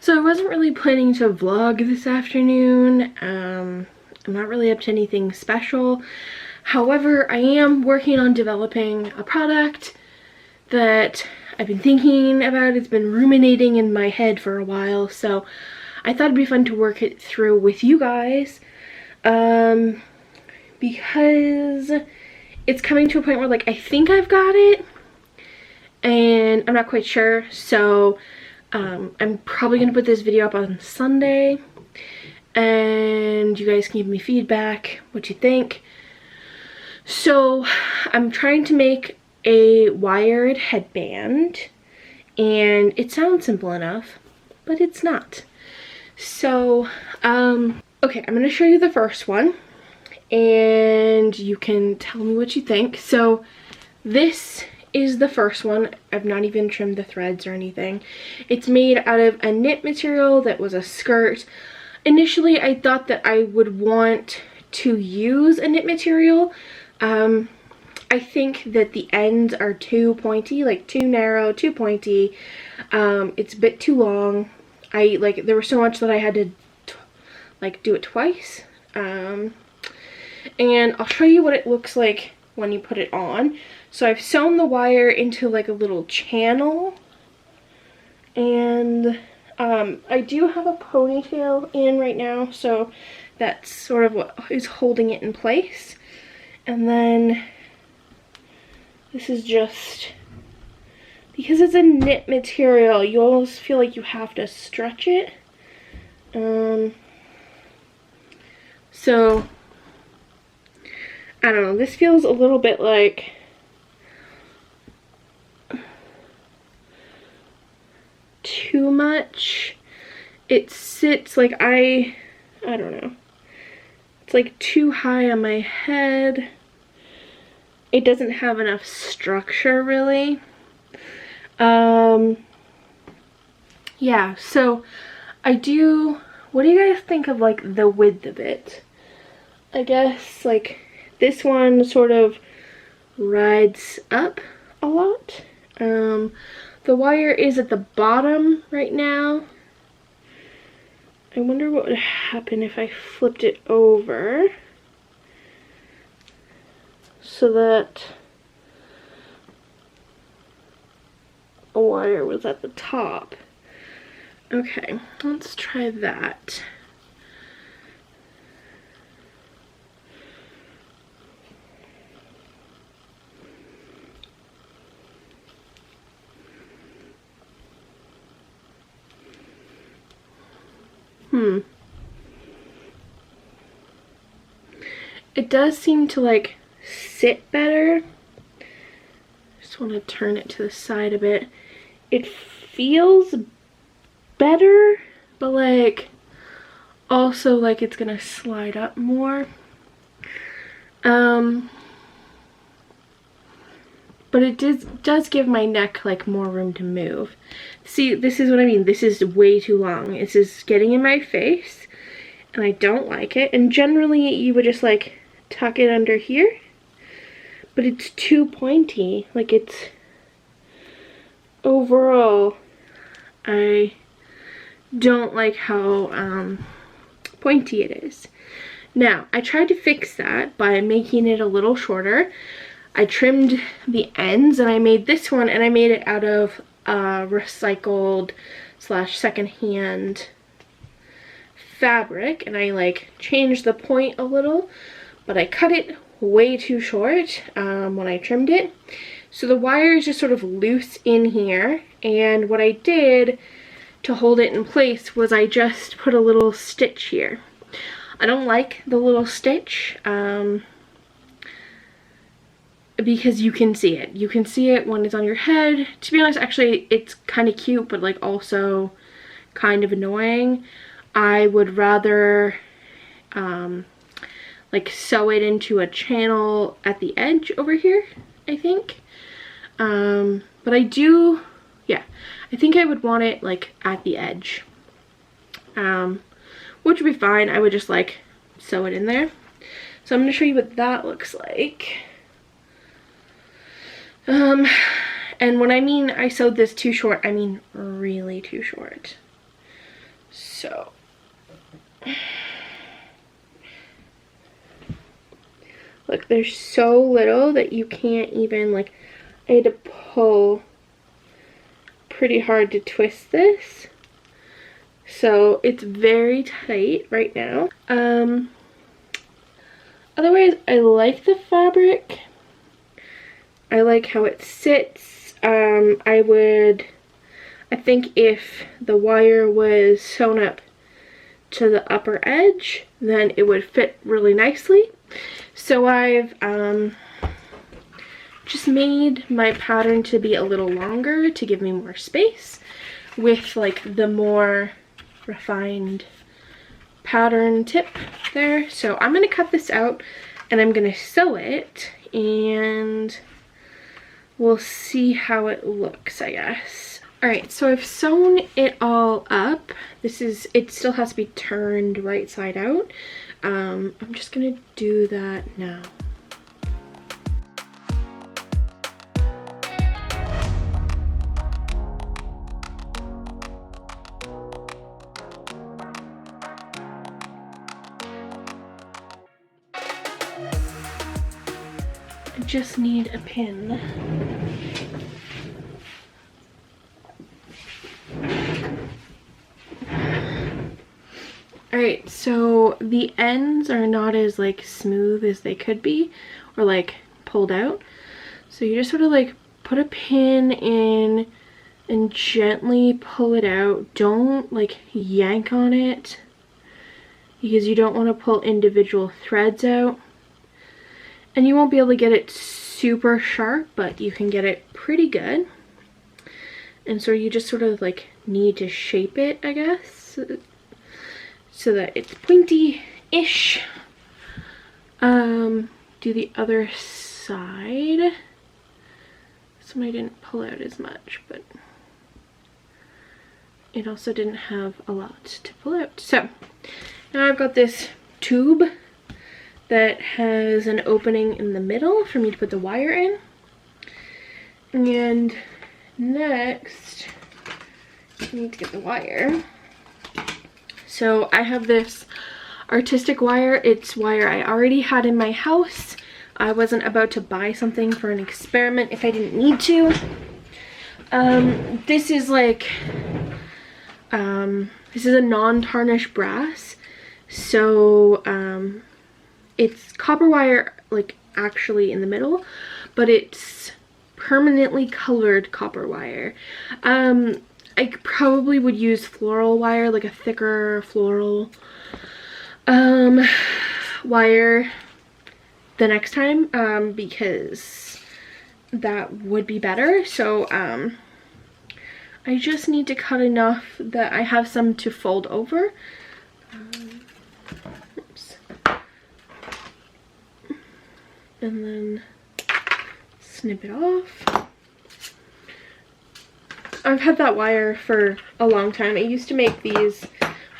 So I wasn't really planning to vlog this afternoon. I'm not really up to anything special. However, I am working on developing a product that I've been thinking about. It's been ruminating in my head for a while, so I thought it'd be fun to work it through with you guys. Because it's coming to a point where like I think I've got it and I'm not quite sure, so I'm probably gonna put this video up on Sunday and you guys can give me feedback, what you think. So I'm trying to make a wired headband and it sounds simple enough, but it's not. So okay, I'm gonna show you the first one and you can tell me what you think. So this is the first one. I've not even trimmed the threads or anything. It's made out of a knit material that was a skirt. Initially I thought that I would want to use a knit material. I think that the ends are too pointy, like too narrow, too pointy. It's a bit too long. There was so much that I had to do it twice. And I'll show you what it looks like when you put it on. So I've sewn the wire into like a little channel, and I do have a ponytail in right now, so that's sort of what is holding it in place. And then this is just, because it's a knit material, you almost feel like you have to stretch it. So I don't know, this feels a little bit like too much. It sits like I don't know. It's like too high on my head. It doesn't have enough structure really. Yeah, so what do you guys think of like the width of it? I guess like this one sort of rides up a lot. The wire is at the bottom right now. I wonder what would happen if I flipped it over so that a wire was at the top. Okay, let's try that. It does seem to like sit better. Just want to turn it to the side a bit. It feels better, but like also like it's gonna slide up more. But it does give my neck like more room to move. See, this is what I mean. This is way too long. This is getting in my face and I don't like it. And generally you would just like tuck it under here, but it's too pointy. Like it's, overall, I don't like how pointy it is. Now, I tried to fix that by making it a little shorter. I trimmed the ends and I made this one, and I made it out of recycled / secondhand fabric, and I like changed the point a little, but I cut it way too short when I trimmed it. So the wire is just sort of loose in here, and what I did to hold it in place was I just put a little stitch here. I don't like the little stitch because you can see it. You can see it when it's on your head. To be honest, actually, it's kind of cute, but like also kind of annoying. I would rather like sew it into a channel at the edge over here, I think. But I do, yeah, I think I would want it like at the edge, which would be fine. I would just like sew it in there. So I'm going to show you what that looks like. And when I mean I sewed this too short, I mean really too short. So look, there's so little that you can't even, like, I had to pull pretty hard to twist this. So it's very tight right now. Otherwise, I like the fabric. I like how it sits. I think if the wire was sewn up to the upper edge, then it would fit really nicely. So I've just made my pattern to be a little longer to give me more space with like the more refined pattern tip there. So I'm gonna cut this out and I'm gonna sew it and we'll see how it looks, I guess. Alright, so I've sewn it all up. It still has to be turned right side out. I'm just gonna do that now. I just need a pin. Alright, so the ends are not as like smooth as they could be, or like pulled out. So you just sort of like put a pin in and gently pull it out. Don't like yank on it because you don't want to pull individual threads out. And you won't be able to get it super sharp, but you can get it pretty good. And so you just sort of like need to shape it, I guess, so that it's pointy-ish. Do the other side. This one I didn't pull out as much, but it also didn't have a lot to pull out. So now I've got this tube that has an opening in the middle for me to put the wire in. And next, I need to get the wire. So I have this artistic wire. It's wire I already had in my house. I wasn't about to buy something for an experiment if I didn't need to. This is like, this is a non-tarnished brass. So it's copper wire, like actually in the middle, but it's permanently colored copper wire. I probably would use floral wire, like a thicker floral wire the next time, because that would be better. So I just need to cut enough that I have some to fold over. Oops. And then snip it off. I've had that wire for a long time. I used to make these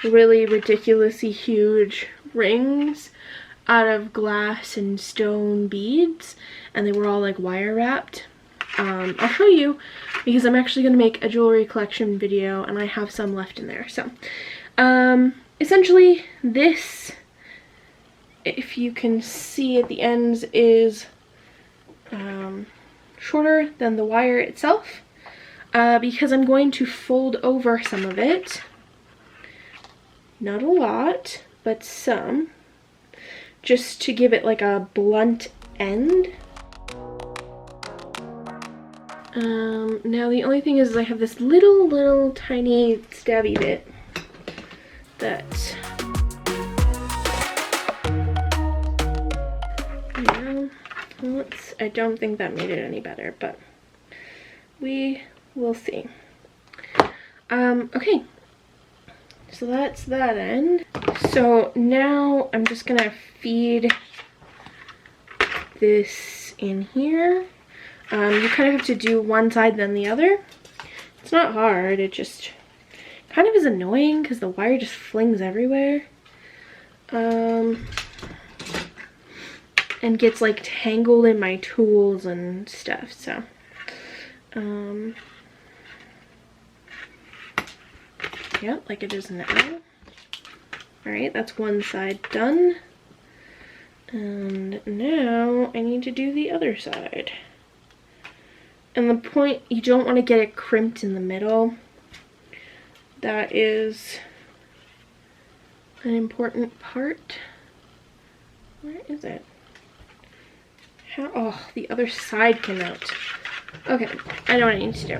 really ridiculously huge rings out of glass and stone beads, and they were all like wire wrapped. I'll show you because I'm actually going to make a jewelry collection video and I have some left in there. So essentially this, if you can see at the ends, is shorter than the wire itself. Because I'm going to fold over some of it. Not a lot, but some. Just to give it like a blunt end. Now the only thing is I have this little tiny stabby bit that, I don't think that made it any better, but we'll see. Okay, so that's that end. So now I'm just gonna feed this in here. You kind of have to do one side then the other. It's not hard, it just kind of is annoying because the wire just flings everywhere. And gets like tangled in my tools and stuff, so Yep, like it is now. Alright, that's one side done. And now I need to do the other side. And the point, you don't want to get it crimped in the middle. That is an important part. Where is it? How? Oh, the other side came out. Okay, I know what I need to do.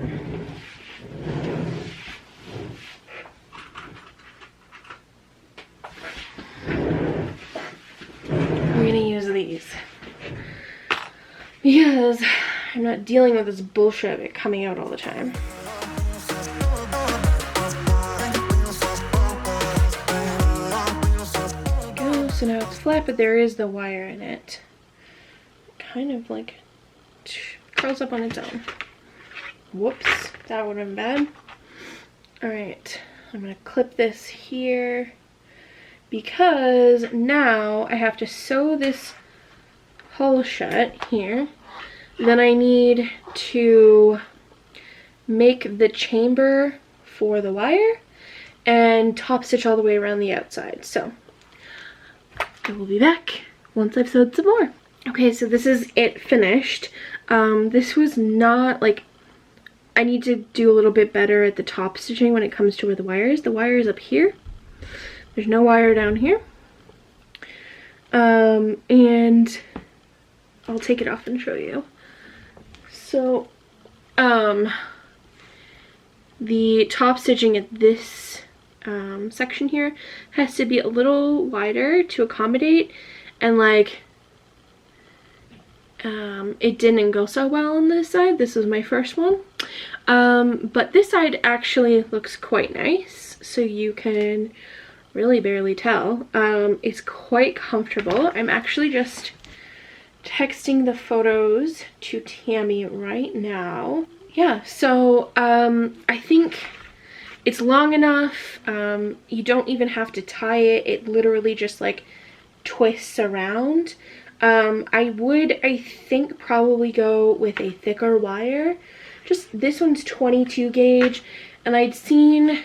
I'm gonna use these because I'm not dealing with this bullshit of it coming out all the time. There we go. So now it's flat, but there is the wire in it. Kind of like curls up on its own. Whoops, that would have been bad. Alright, I'm gonna clip this here because now I have to sew this hole shut here. Then I need to make the chamber for the wire and top stitch all the way around the outside. So I will be back once I've sewed some more. Okay, so this is it finished. This was not like, I need to do a little bit better at the top stitching when it comes to where the wire is. The wire is up here. There's no wire down here. And I'll take it off and show you. So, the top stitching at this section here has to be a little wider to accommodate, and like, it didn't go so well on this side. This was my first one. But this side actually looks quite nice, so you can really barely tell. It's quite comfortable. I'm actually just texting the photos to Tammy right now. Yeah, so I think it's long enough. You don't even have to tie it. It literally just like twists around. I would, I think, probably go with a thicker wire. Just this one's 22 gauge, and I'd seen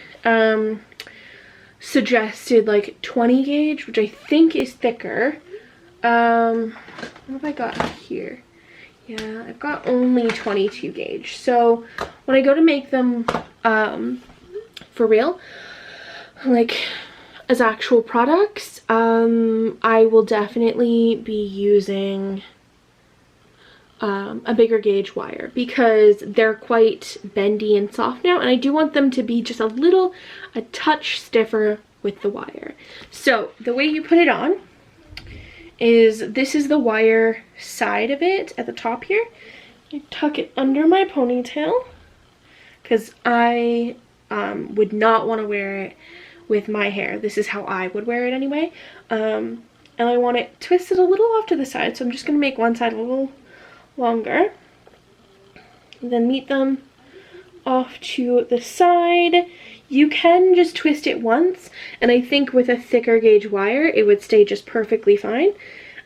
suggested like 20 gauge, which I think is thicker. What have I got here? Yeah, I've got only 22 gauge. So when I go to make them for real, like as actual products, I will definitely be using a bigger gauge wire because they're quite bendy and soft now, and I do want them to be just a touch stiffer with the wire. So the way you put it on is, this is the wire side of it at the top here. I tuck it under my ponytail because I would not want to wear it with my hair. This is how I would wear it anyway. And I want it twisted a little off to the side, so I'm just going to make one side a little longer. And then meet them off to the side. You can just twist it once, and I think with a thicker gauge wire it would stay just perfectly fine.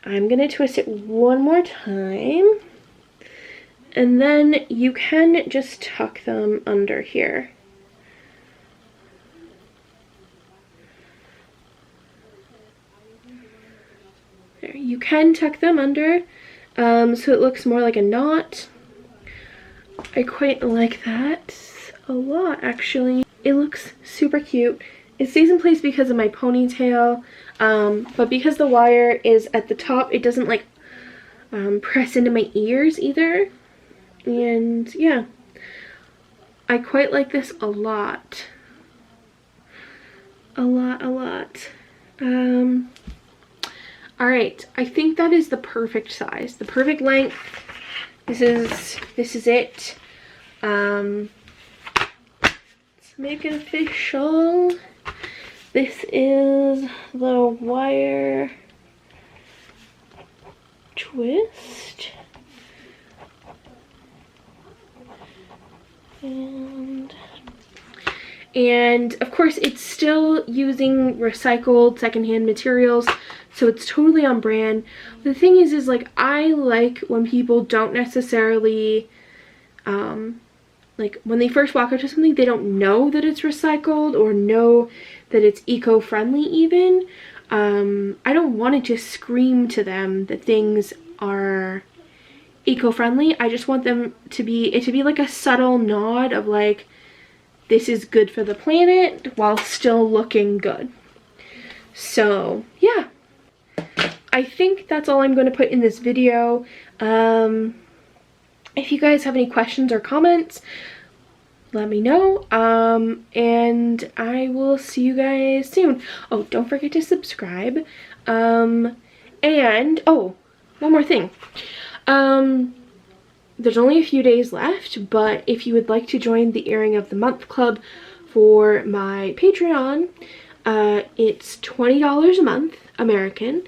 I'm gonna twist it one more time, and then you can just tuck them under here. There, you can tuck them under so it looks more like a knot. I quite like that a lot, actually. It looks super cute. It stays in place because of my ponytail, but because the wire is at the top, it doesn't like press into my ears either. And yeah, I quite like this a lot. A lot. Alright, I think that is the perfect size, the perfect length. This is it. Let's make it official. This is the wire twist. And of course it's still using recycled secondhand materials, so it's totally on brand. The thing is like, I like when people don't necessarily like when they first walk up to something, they don't know that it's recycled or know that it's eco-friendly even. I don't want to just scream to them that things are eco-friendly. I just want them to be like a subtle nod of like, this is good for the planet while still looking good. So yeah, I think that's all I'm going to put in this video. If you guys have any questions or comments, let me know, and I will see you guys soon. Oh, don't forget to subscribe, and oh, one more thing. There's only a few days left, but if you would like to join the Earring of the Month Club for my Patreon, it's $20 a month, American,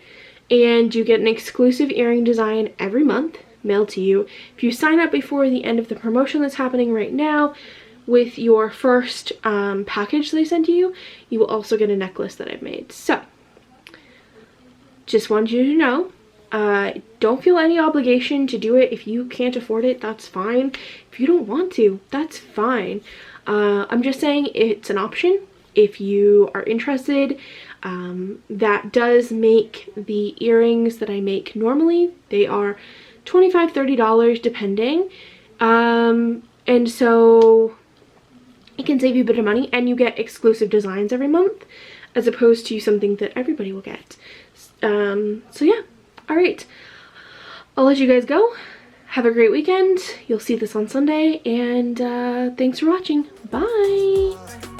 and you get an exclusive earring design every month mailed to you. If you sign up before the end of the promotion that's happening right now, with your first package they send to you, you will also get a necklace that I've made. So, just wanted you to know. Don't feel any obligation to do it. If you can't afford it, that's fine. If you don't want to, that's fine. I'm just saying it's an option if you are interested. That does make the earrings that I make normally. They are $25, $30 depending. And so it can save you a bit of money, and you get exclusive designs every month as opposed to something that everybody will get. So yeah. Alright, I'll let you guys go. Have a great weekend. You'll see this on Sunday, and thanks for watching. Bye!